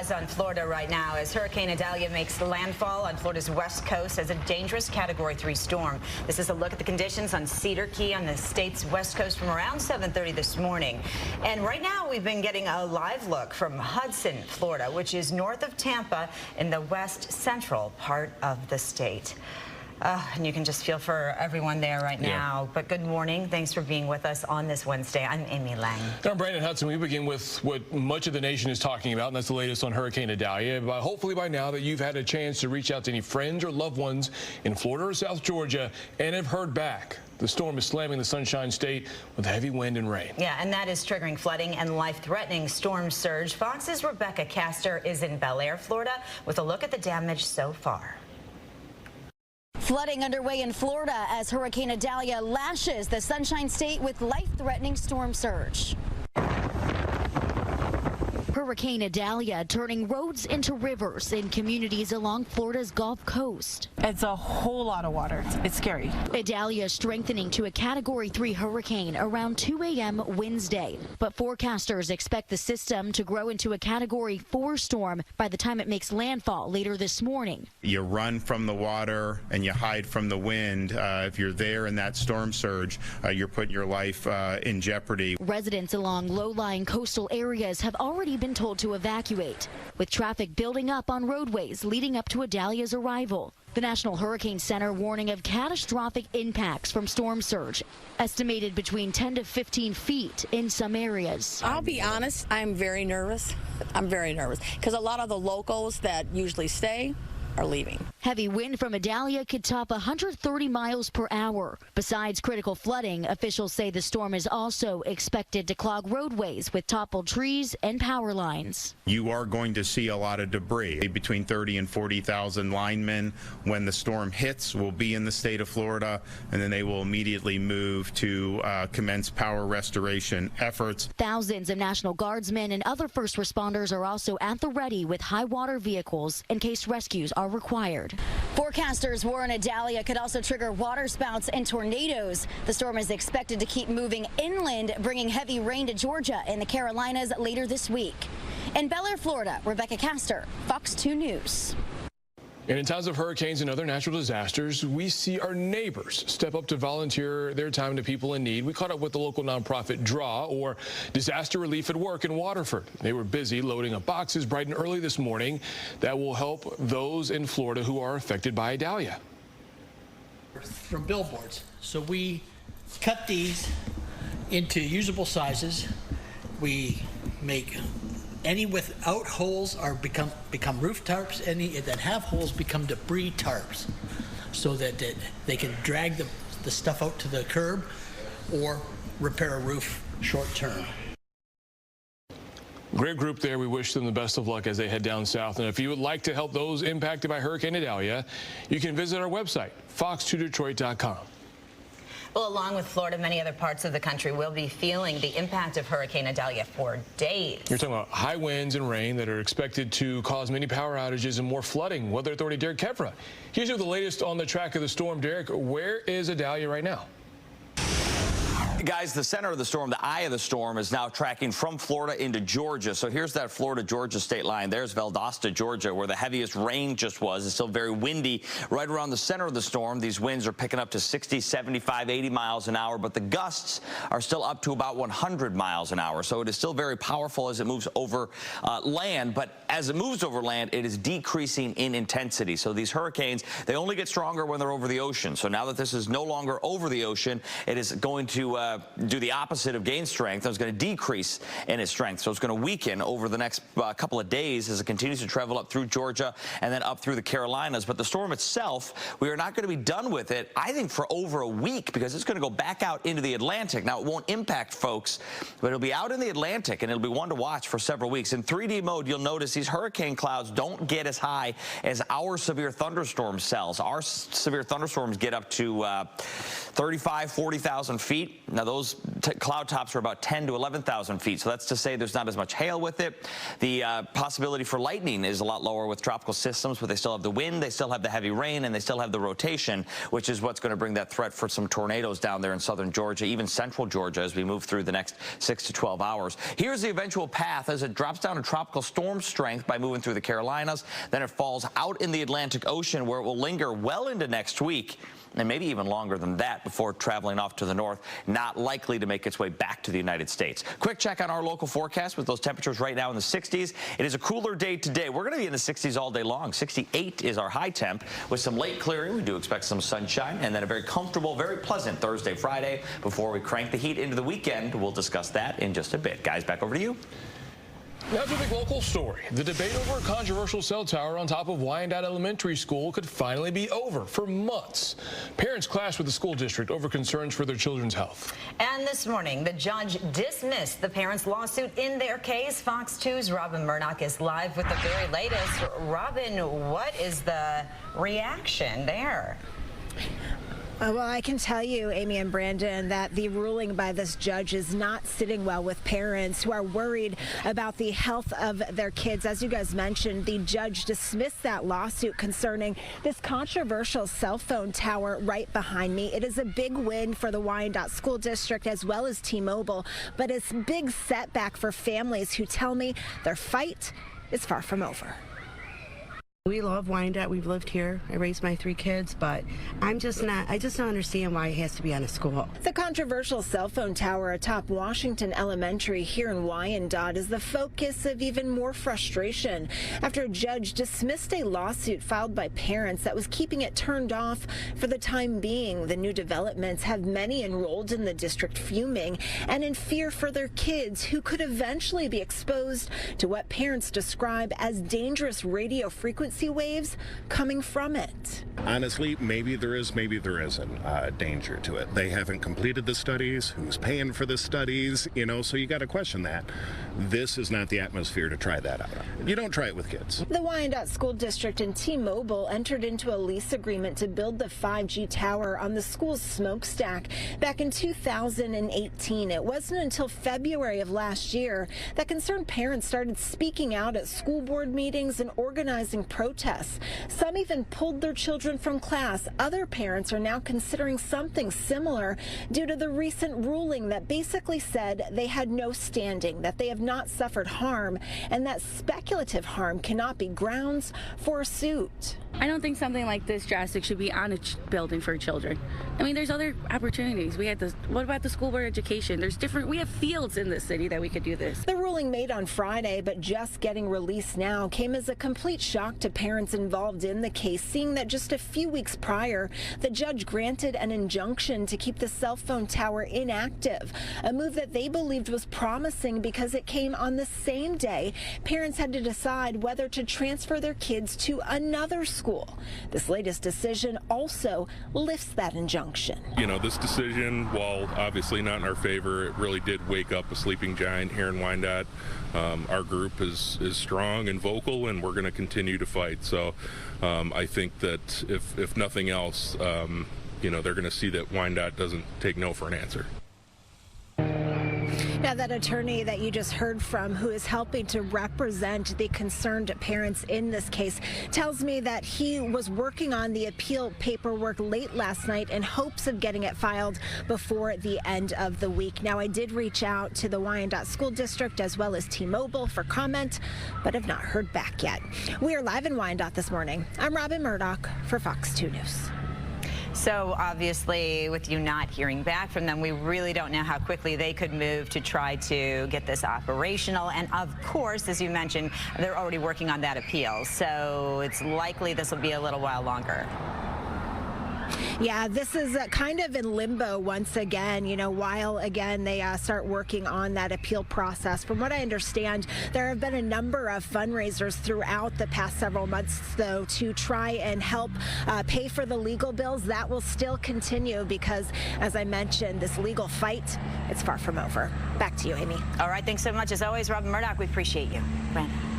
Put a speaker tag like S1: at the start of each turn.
S1: eyes on Florida right now as Hurricane Idalia makes landfall on Florida's west coast as a dangerous Category 3 storm. This is a look at the conditions on Cedar Key on the state's west coast from around 7:30 this morning. And right now we've been getting a live look from Hudson, Florida, which is north of Tampa in the west central part of the state. And you can just feel for everyone there right now. But good morning. Thanks for being with us on this Wednesday. I'm Amy Lange.
S2: I'm Brandon Hudson. We begin with what much of the nation is talking about, and that's the latest on Hurricane Idalia. But hopefully by now that you've had a chance to reach out to any friends or loved ones in Florida or South Georgia and have heard back. The storm is slamming the Sunshine State with heavy wind and rain. Yeah, and that is triggering flooding and life-threatening storm surge. Fox's Rebecca Castor is in Bel Air, Florida, with a look at the damage so far.
S3: Flooding underway in Florida as Hurricane Idalia lashes the Sunshine State with life-threatening storm surge. Hurricane Idalia turning roads into rivers in communities along Florida's Gulf Coast.
S4: It's a whole lot of water. It's scary.
S3: Idalia strengthening to a Category 3 hurricane around 2 a.m. Wednesday. But forecasters expect the system to grow into a Category 4 storm by the time it makes landfall later this morning.
S5: You run from the water and you hide from the wind. If you're there in that storm surge, you're putting your life in jeopardy.
S3: Residents along low-lying coastal areas have already been told to evacuate, with traffic building up on roadways leading up to Idalia's arrival. The National Hurricane Center warning of catastrophic impacts from storm surge, estimated between 10 to 15 feet in some areas.
S6: I'll be honest, I'm very nervous. I'm very nervous because a lot of the locals that usually stay are leaving.
S3: Heavy wind from Idalia could top 130 miles per hour. Besides critical flooding, officials say the storm is also expected to clog roadways with toppled trees and power lines.
S5: You are going to see a lot of debris. Between 30 and 40,000 linemen, when the storm hits, will be in the state of Florida, and then they will immediately move to commence power restoration efforts.
S3: Thousands of National Guardsmen and other first responders are also at the ready with high water vehicles in case rescues are required. Forecasters warn Idalia could also trigger water spouts and tornadoes. The storm is expected to keep moving inland, bringing heavy rain to Georgia and the Carolinas later this week. In Bel Air, Florida, Rebecca Castor, Fox 2 News.
S2: And in times of hurricanes and other natural disasters, we see our neighbors step up to volunteer their time to people in need. We caught up with the local nonprofit DRAW, or Disaster Relief at Work, in Waterford. They were busy loading up boxes bright and early this morning that will help those in Florida who are affected by Idalia.
S7: From billboards. So we cut these into usable sizes. We make any without holes are become roof tarps. Any that have holes become debris tarps, so that they can drag the stuff out to the curb or repair a roof short term.
S2: Great group there. We wish them the best of luck as they head down south. And if you would like to help those impacted by Hurricane Idalia, you can visit our website, fox2detroit.com.
S1: Well, along with Florida, many other parts of the country will be feeling the impact of Hurricane Idalia for days.
S2: You're talking about high winds and rain that are expected to cause many power outages and more flooding. Weather Authority Derek Kevra. Here's you with the latest on the track of the storm. Derek, where is Idalia right now?
S8: Guys, the center of the storm, the eye of the storm, is now tracking from Florida into Georgia. So here's that Florida-Georgia state line. There's Valdosta, Georgia, where the heaviest rain just was. It's still very windy right around the center of the storm. These winds are picking up to 60, 75, 80 miles an hour, but the gusts are still up to about 100 miles an hour. So it is still very powerful as it moves over land, but as it moves over land, it is decreasing in intensity. So these hurricanes, they only get stronger when they're over the ocean. So now that this is no longer over the ocean, it is going to do the opposite of gain strength. It's going to decrease in its strength. So it's going to weaken over the next couple of days as it continues to travel up through Georgia and then up through the Carolinas. But the storm itself, we are not going to be done with it, I think, for over a week, because it's going to go back out into the Atlantic. Now, it won't impact folks, but it'll be out in the Atlantic, and it'll be one to watch for several weeks. In 3D mode, you'll notice these hurricane clouds don't get as high as our severe thunderstorm cells. Our severe thunderstorms get up to 35, 40,000 feet. Now, those cloud tops are about 10 to 11,000 feet, so that's to say there's not as much hail with it. The possibility for lightning is a lot lower with tropical systems, but they still have the wind, they still have the heavy rain, and they still have the rotation, which is what's going to bring that threat for some tornadoes down there in southern Georgia, even central Georgia, as we move through the next 6 to 12 hours. Here's the eventual path as it drops down to tropical storm strength by moving through the Carolinas. Then it falls out in the Atlantic Ocean, where it will linger well into next week, and maybe even longer than that before traveling off to the north, not likely to make its way back to the United States. Quick check on our local forecast with those temperatures right now in the 60s. It is a cooler day today. We're going to be in the 60s all day long. 68 is our high temp with some late clearing. We do expect some sunshine and then a very comfortable, very pleasant Thursday, Friday before we crank the heat into the weekend. We'll discuss that in just a bit. Guys, back over to you.
S2: Now to a big local story. The debate over a controversial cell tower on top of Wyandotte Elementary School could finally be over for months. Parents clashed with the school district over concerns for their children's health.
S1: And this morning, the judge dismissed the parents' lawsuit in their case. Fox 2's Robin Murdoch is live with the very latest. Robin, what is the reaction there?
S9: Well, I can tell you, Amy and Brandon, that the ruling by this judge is not sitting well with parents who are worried about the health of their kids. As you guys mentioned, the judge dismissed that lawsuit concerning this controversial cell phone tower right behind me. It is a big win for the Wyandotte School District as well as T-Mobile, but it's a big setback for families who tell me their fight is far from over.
S10: We love Wyandotte. We've lived here. I raised my 3 kids, but I just don't understand why it has to be on a school.
S9: The controversial cell phone tower atop Washington Elementary here in Wyandotte is the focus of even more frustration after a judge dismissed a lawsuit filed by parents that was keeping it turned off for the time being. The new developments have many enrolled in the district fuming and in fear for their kids who could eventually be exposed to what parents describe as dangerous radio frequency waves coming from it.
S11: Honestly, maybe there is, maybe there isn't danger to it. They haven't completed the studies. Who's paying for the studies? You know, so you got to question that. This is not the atmosphere to try that out. You don't try it with kids.
S9: The Wyandotte School District and T-Mobile entered into a lease agreement to build the 5G tower on the school's smokestack back in 2018. It wasn't until February of last year that concerned parents started speaking out at school board meetings and organizing protests. Some even pulled their children from class. Other parents are now considering something similar due to the recent ruling that basically said they had no standing, that they have not suffered harm, and that speculative harm cannot be grounds for a suit.
S12: I don't think something like this drastic should be on a building for children. I mean, there's other opportunities. What about the school board education? We have fields in this city that we could do this.
S9: The ruling made on Friday, but just getting released now, came as a complete shock to parents involved in the case, seeing that just a few weeks prior, the judge granted an injunction to keep the cell phone tower inactive, a move that they believed was promising because it came on the same day parents had to decide whether to transfer their kids to another school. This latest decision also lifts that injunction.
S13: You know, this decision, while obviously not in our favor, it really did wake up a sleeping giant here in Wyandotte. Our group is strong and vocal, and we're going to continue to fight. So I think that if nothing else, you know, they're going to see that Wyandotte doesn't take no for an answer.
S9: Now, that attorney that you just heard from, who is helping to represent the concerned parents in this case, tells me that he was working on the appeal paperwork late last night in hopes of getting it filed before the end of the week. Now, I did reach out to the Wyandotte School District as well as T-Mobile for comment, but have not heard back yet. We are live in Wyandotte this morning. I'm Robin Murdoch for Fox 2 News.
S1: So obviously, with you not hearing back from them, we really don't know how quickly they could move to try to get this operational. And of course, as you mentioned, they're already working on that appeal. So it's likely this will be a little while longer.
S9: Yeah, this is kind of in limbo once again, you know, while again they start working on that appeal process. From what I understand, there have been a number of fundraisers throughout the past several months, though, to try and help pay for the legal bills. That will still continue because, as I mentioned, this legal fight, it's far from over. Back to you, Amy.
S1: All right, thanks so much. As always, Robin Murdoch, we appreciate you. Brandon.